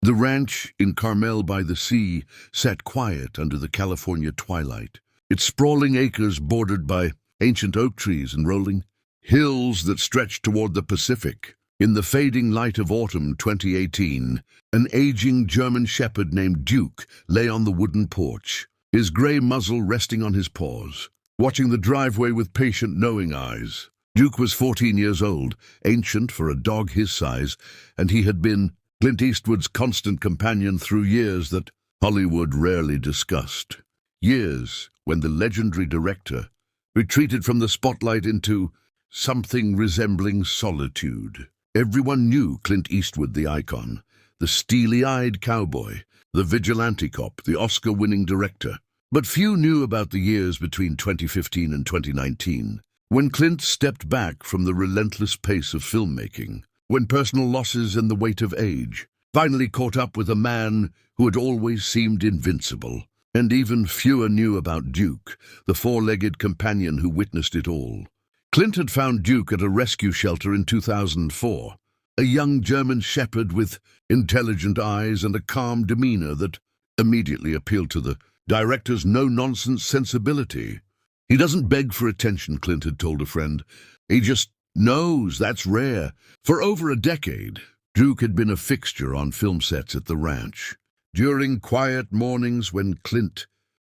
The ranch in Carmel by the sea sat quiet under the California twilight, its sprawling acres bordered by ancient oak trees and rolling hills that stretched toward the Pacific. In the fading light of autumn 2018, an aging German shepherd named Duke lay on the wooden porch, his gray muzzle resting on his paws, watching the driveway with patient, knowing eyes. Duke was 14 years old, ancient for a dog his size, and he had been Clint Eastwood's constant companion through years that Hollywood rarely discussed. Years when the legendary director retreated from the spotlight into something resembling solitude. Everyone knew Clint Eastwood, the icon, the steely-eyed cowboy, the vigilante cop, the Oscar-winning director. But few knew about the years between 2015 and 2019, when Clint stepped back from the relentless pace of filmmaking, when personal losses and the weight of age finally caught up with a man who had always seemed invincible. And even fewer knew about Duke, the four-legged companion who witnessed it all. Clint had found Duke at a rescue shelter in 2004, a young German shepherd with intelligent eyes and a calm demeanor that immediately appealed to the director's no-nonsense sensibility. "He doesn't beg for attention," Clint had told a friend. "He just knows that's rare." For over a decade, Duke had been a fixture on film sets at the ranch. During quiet mornings when Clint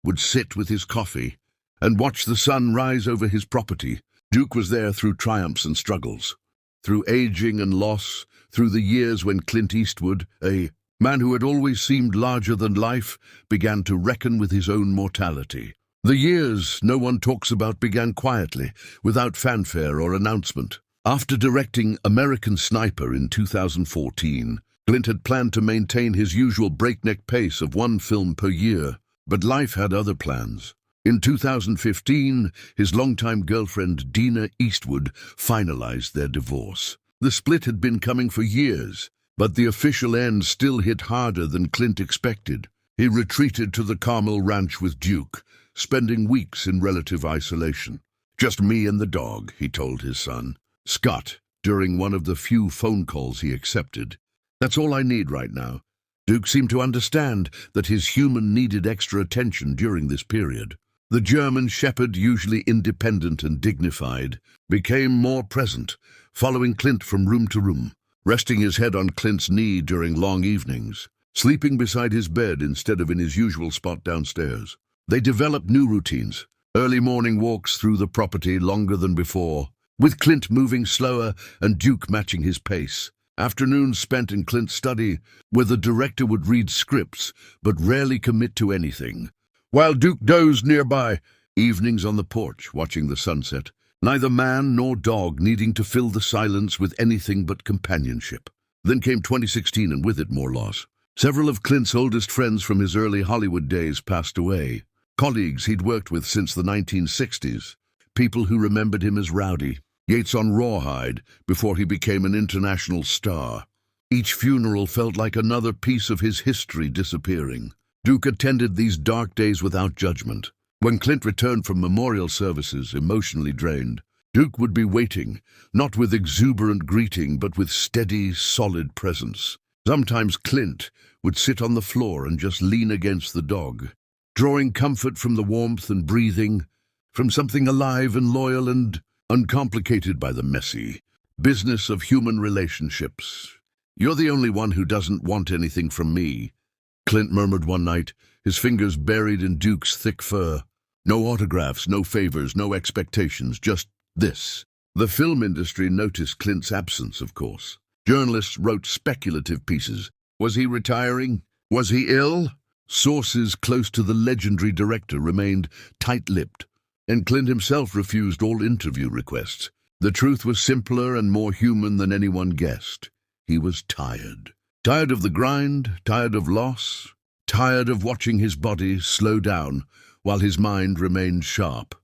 would sit with his coffee and watch the sun rise over his property, Duke was there through triumphs and struggles, through aging and loss, through the years when Clint Eastwood, a man who had always seemed larger than life, began to reckon with his own mortality. The years no one talks about began quietly, without fanfare or announcement. After directing American Sniper in 2014, Clint had planned to maintain his usual breakneck pace of one film per year, but life had other plans. In 2015, his longtime girlfriend Dina Eastwood finalized their divorce. The split had been coming for years, but the official end still hit harder than Clint expected. He retreated to the Carmel ranch with Duke, spending weeks in relative isolation. "Just me and the dog," he told his son, Scott, during one of the few phone calls he accepted. "That's all I need right now." Duke seemed to understand that his human needed extra attention during this period. The German shepherd, usually independent and dignified, became more present, following Clint from room to room, resting his head on Clint's knee during long evenings, sleeping beside his bed instead of in his usual spot downstairs. They developed new routines, early morning walks through the property longer than before, with Clint moving slower and Duke matching his pace. Afternoons spent in Clint's study, where the director would read scripts but rarely commit to anything, while Duke dozed nearby. Evenings on the porch, watching the sunset, neither man nor dog needing to fill the silence with anything but companionship. Then came 2016, and with it more loss. Several of Clint's oldest friends from his early Hollywood days passed away. Colleagues he'd worked with since the 1960s, people who remembered him as Rowdy Yates on Rawhide before he became an international star. Each funeral felt like another piece of his history disappearing. Duke attended these dark days without judgment. When Clint returned from memorial services, emotionally drained, Duke would be waiting, not with exuberant greeting, but with steady, solid presence. Sometimes Clint would sit on the floor and just lean against the dog, drawing comfort from the warmth and breathing, from something alive and loyal and uncomplicated by the messy business of human relationships. "You're the only one who doesn't want anything from me," Clint murmured one night, his fingers buried in Duke's thick fur. "No autographs, no favors, no expectations, just this." The film industry noticed Clint's absence, of course. Journalists wrote speculative pieces. Was he retiring? Was he ill? Sources close to the legendary director remained tight-lipped, and Clint himself refused all interview requests. The truth was simpler and more human than anyone guessed. He was tired. Tired of the grind, tired of loss, tired of watching his body slow down while his mind remained sharp.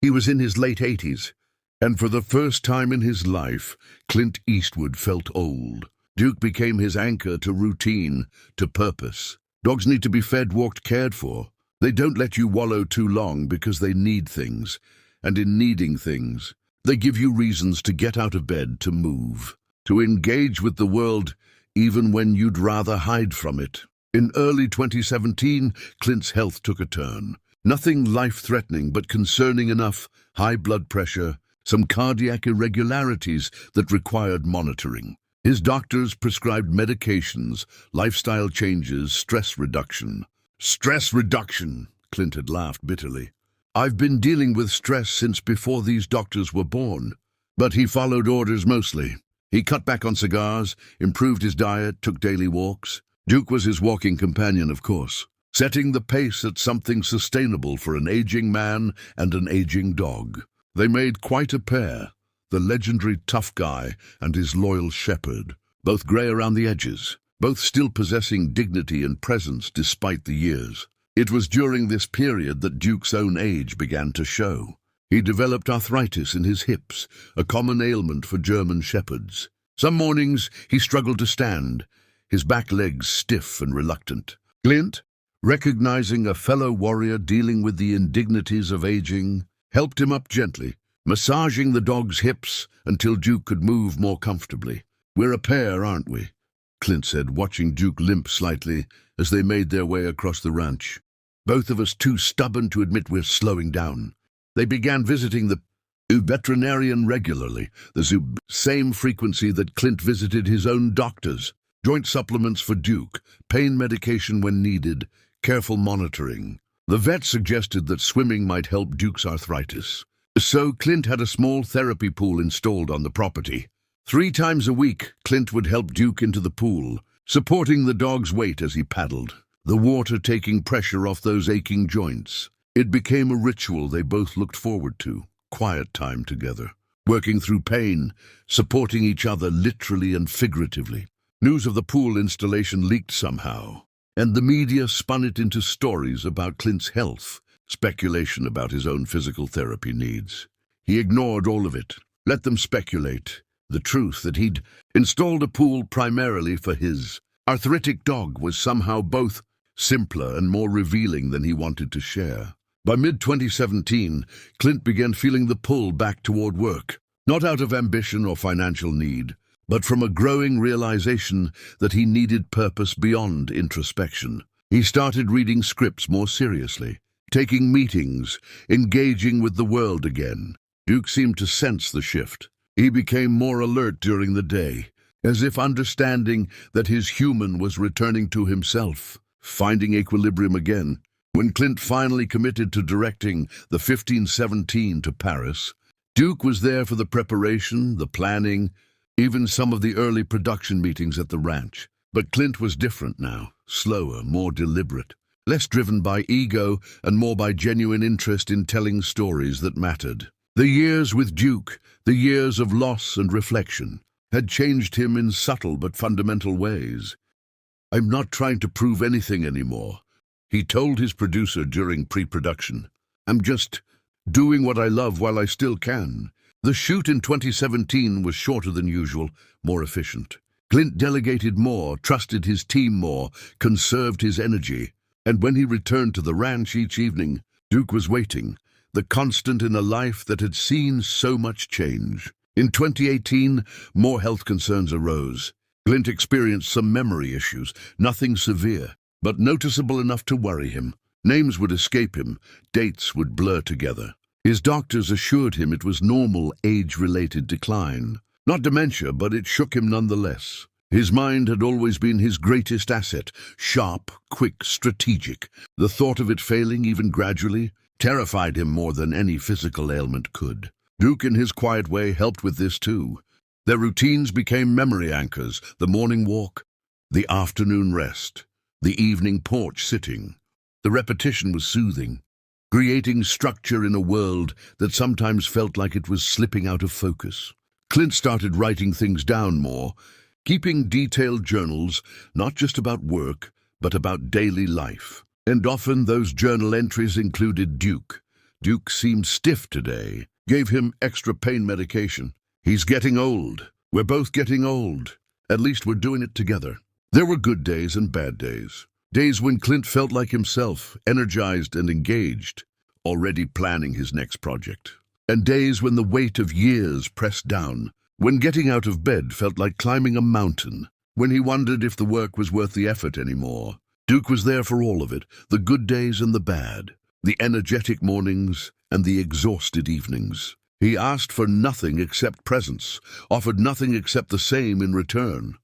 He was in his late 80s, and for the first time in his life, Clint Eastwood felt old. Duke became his anchor to routine, to purpose. Dogs need to be fed, walked, cared for. They don't let you wallow too long because they need things, and in needing things, they give you reasons to get out of bed, to move, to engage with the world, even when you'd rather hide from it. In early 2017, Clint's health took a turn. Nothing life-threatening, but concerning enough: high blood pressure, some cardiac irregularities that required monitoring. His doctors prescribed medications, lifestyle changes, stress reduction. Stress reduction, Clint had laughed bitterly. I've been dealing with stress since before these doctors were born. But he followed orders mostly. He cut back on cigars, improved his diet, took daily walks. Duke was his walking companion, of course, setting the pace at something sustainable for an aging man and an aging dog. They made quite a pair, the legendary tough guy and his loyal shepherd, both grey around the edges, both still possessing dignity and presence despite the years. It was during this period that Duke's own age began to show. He developed arthritis in his hips, a common ailment for German shepherds. Some mornings he struggled to stand, his back legs stiff and reluctant. Clint, recognizing a fellow warrior dealing with the indignities of aging, helped him up gently, massaging the dog's hips until Duke could move more comfortably. "We're a pair, aren't we?" Clint said, watching Duke limp slightly as they made their way across the ranch. "Both of us too stubborn to admit we're slowing down." They began visiting the veterinarian regularly, the same frequency that Clint visited his own doctors. Joint supplements for Duke, pain medication when needed, careful monitoring. The vet suggested that swimming might help Duke's arthritis. So Clint had a small therapy pool installed on the property. 3 times a week, Clint would help Duke into the pool, supporting the dog's weight as he paddled, the water taking pressure off those aching joints. It became a ritual they both looked forward to, quiet time together, working through pain, supporting each other literally and figuratively. News of the pool installation leaked somehow, and the media spun it into stories about Clint's health, speculation about his own physical therapy needs. He ignored all of it, let them speculate. The truth that he'd installed a pool primarily for his arthritic dog was somehow both simpler and more revealing than he wanted to share. By mid-2017, Clint began feeling the pull back toward work, not out of ambition or financial need, but from a growing realization that he needed purpose beyond introspection. He started reading scripts more seriously, taking meetings, engaging with the world again. Duke seemed to sense the shift. He became more alert during the day, as if understanding that his human was returning to himself, finding equilibrium again. When Clint finally committed to directing the 1517 to Paris, Duke was there for the preparation, the planning, even some of the early production meetings at the ranch. But Clint was different now, slower, more deliberate, less driven by ego and more by genuine interest in telling stories that mattered. The years with Duke, the years of loss and reflection, had changed him in subtle but fundamental ways. "I'm not trying to prove anything anymore," he told his producer during pre-production. "I'm just doing what I love while I still can." The shoot in 2017 was shorter than usual, more efficient. Clint delegated more, trusted his team more, conserved his energy. And when he returned to the ranch each evening, Duke was waiting, the constant in a life that had seen so much change. In 2018, more health concerns arose. Clint experienced some memory issues, nothing severe, but noticeable enough to worry him. Names would escape him, dates would blur together. His doctors assured him it was normal age-related decline. Not dementia, but it shook him nonetheless. His mind had always been his greatest asset, sharp, quick, strategic. The thought of it failing, even gradually, terrified him more than any physical ailment could. Duke, in his quiet way, helped with this too. Their routines became memory anchors: the morning walk, the afternoon rest, the evening porch sitting. The repetition was soothing, creating structure in a world that sometimes felt like it was slipping out of focus. Clint started writing things down more, keeping detailed journals, not just about work, but about daily life. And often those journal entries included Duke. Duke seemed stiff today, gave him extra pain medication. "He's getting old. We're both getting old. At least we're doing it together." There were good days and bad days. Days when Clint felt like himself, energized and engaged, already planning his next project. And days when the weight of years pressed down, when getting out of bed felt like climbing a mountain. when he wondered if the work was worth the effort anymore. Duke was there for all of it, the good days and the bad, the energetic mornings and the exhausted evenings. He asked for nothing except presence, offered nothing except the same in return.